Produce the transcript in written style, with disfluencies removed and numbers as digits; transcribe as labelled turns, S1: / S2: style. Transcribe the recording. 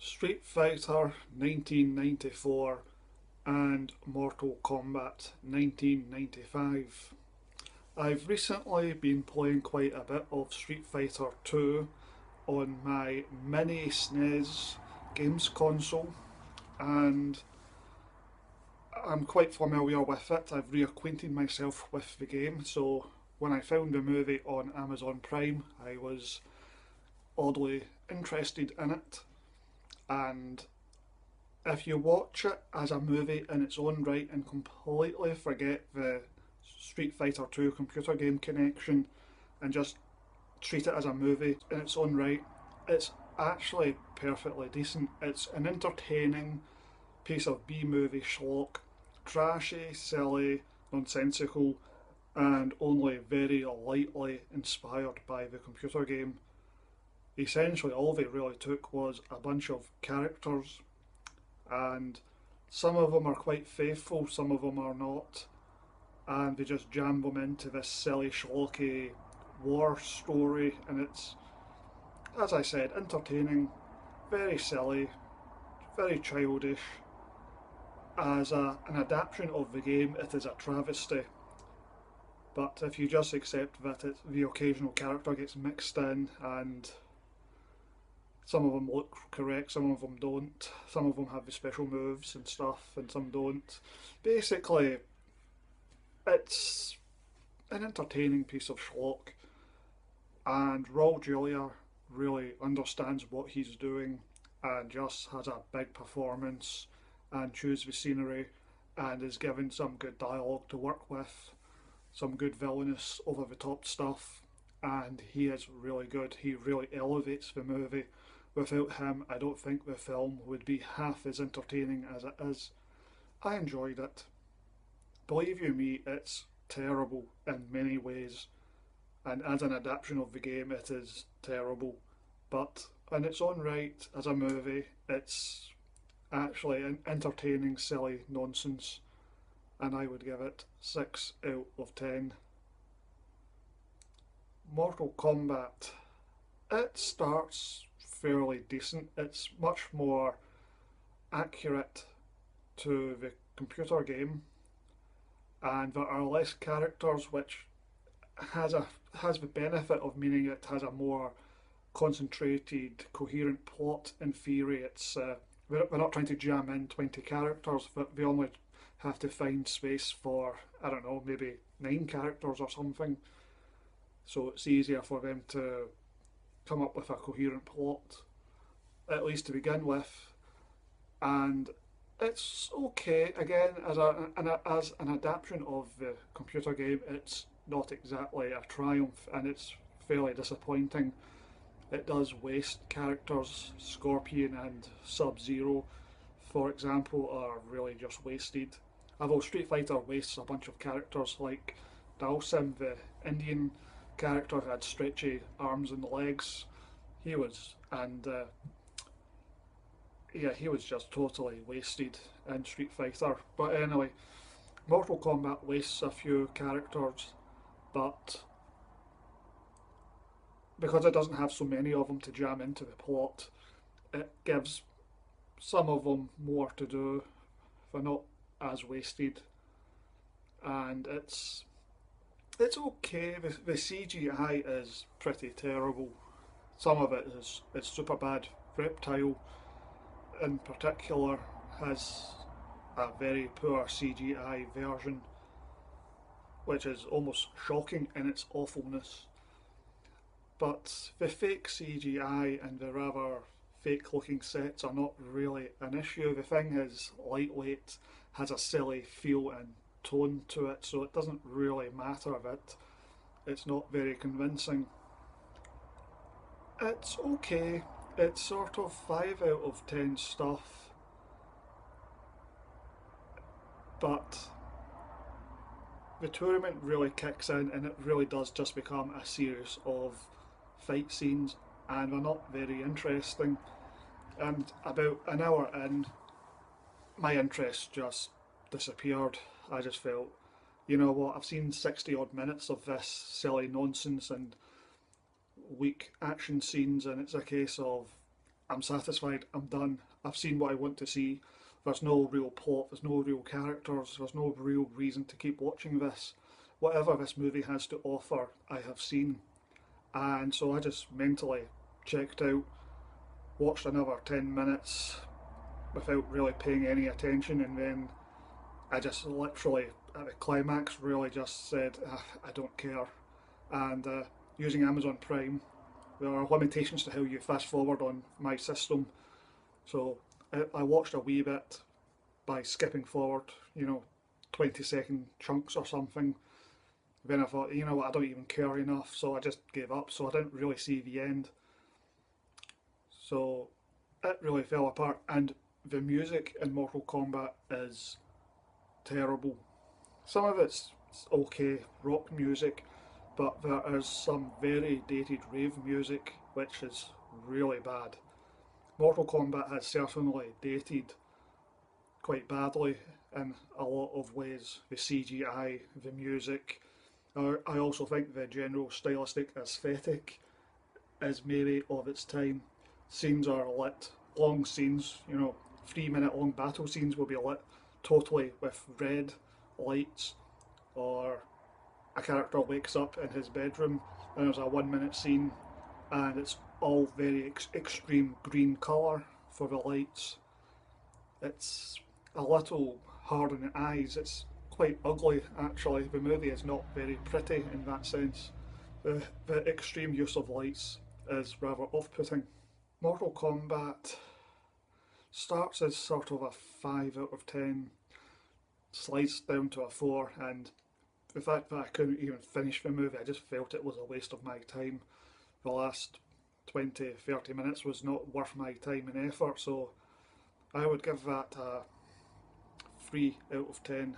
S1: Street Fighter 1994 and Mortal Kombat 1995. I've recently been playing quite a bit of Street Fighter 2 on my mini SNES games console, and I'm quite familiar with it. I've reacquainted myself with the game, so when I found the movie on Amazon Prime, I was oddly interested in it. And if you watch it as a movie in its own right and completely forget the Street Fighter 2 computer game connection and just treat it as a movie in its own right, it's actually perfectly decent. It's an entertaining piece of B movie schlock, trashy, silly, nonsensical, and only very lightly inspired by the computer game. Essentially, all they really took was a bunch of characters, and some of them are quite faithful, some of them are not, and they just jam them into this silly, schlocky war story, and it's, as I said, entertaining, very silly, very childish. An adaptation of the game, it is a travesty. But if you just accept that the occasional character gets mixed in and some of them look correct, some of them don't, some of them have the special moves and stuff, and some don't. Basically, it's an entertaining piece of schlock, and Raul Julia really understands what he's doing and just has a big performance and chews the scenery and is given some good dialogue to work with, some good villainous over the top stuff, and he is really good. He really elevates the movie. Without him, I don't think the film would be half as entertaining as it is. I enjoyed it. Believe you me, it's terrible in many ways, and as an adaptation of the game, it is terrible. But in its own right, as a movie, it's actually an entertaining, silly nonsense, and I would give it 6 out of 10. Mortal Kombat. It starts fairly decent. It's much more accurate to the computer game, and there are less characters, which has the benefit of meaning it has a more concentrated, coherent plot. In theory, we're not trying to jam in 20 characters, but we only have to find space for, I don't know, maybe 9 characters or something. So it's easier for them to come up with a coherent plot, at least to begin with. And it's okay. Again, as an adaptation of the computer game, it's not exactly a triumph, and it's fairly disappointing. It does waste characters. Scorpion and Sub-Zero, for example, are really just wasted. Although Street Fighter wastes a bunch of characters, like Dalsim, the Indian character, had stretchy arms and legs. He was, and yeah, he was just totally wasted in Street Fighter. But anyway, Mortal Kombat wastes a few characters, but because it doesn't have so many of them to jam into the plot, it gives some of them more to do. They're not as wasted, and it's okay. The CGI is pretty terrible. Some of it is super bad. Reptile, in particular, has a very poor CGI version, which is almost shocking in its awfulness. But the fake CGI and the rather fake looking sets are not really an issue. The thing is lightweight, has a silly feel and tone to it, so it doesn't really matter that it's not very convincing. It's okay. It's sort of 5 out of 10 stuff, but the tournament really kicks in and it really does just become a series of fight scenes, and they're not very interesting. And about an hour in, my interest just disappeared. I just felt, you know what, I've seen 60 odd minutes of this silly nonsense and weak action scenes, and it's a case of I'm satisfied, I'm done, I've seen what I want to see. There's no real plot, there's no real characters, there's no real reason to keep watching this. Whatever this movie has to offer, I have seen. And so I just mentally checked out, watched another 10 minutes without really paying any attention, and then I just literally, at the climax, really just said, "Ah, I don't care." And using Amazon Prime, there are limitations to how you fast forward on my system. So I watched a wee bit by skipping forward, 20-second chunks or something. Then I thought, you know what, I don't even care enough, so I just gave up. So I didn't really see the end. So it really fell apart. And the music in Mortal Kombat is terrible. Some of it's okay, rock music, but there is some very dated rave music which is really bad. Mortal Kombat has certainly dated quite badly in a lot of ways. The CGI, the music. I also think the general stylistic aesthetic is maybe of its time. Scenes are lit, long scenes, 3 minute long battle scenes will be lit totally with red lights, or a character wakes up in his bedroom and there's a 1 minute scene and it's all very extreme green colour for the lights. It's a little hard on the eyes. It's quite ugly actually. The movie is not very pretty in that sense. The extreme use of lights is rather off-putting. Mortal Kombat starts as sort of a 5 out of 10, slides down to a 4, and the fact that I couldn't even finish the movie, I just felt it was a waste of my time. The last 20-30 minutes was not worth my time and effort, so I would give that a 3 out of 10.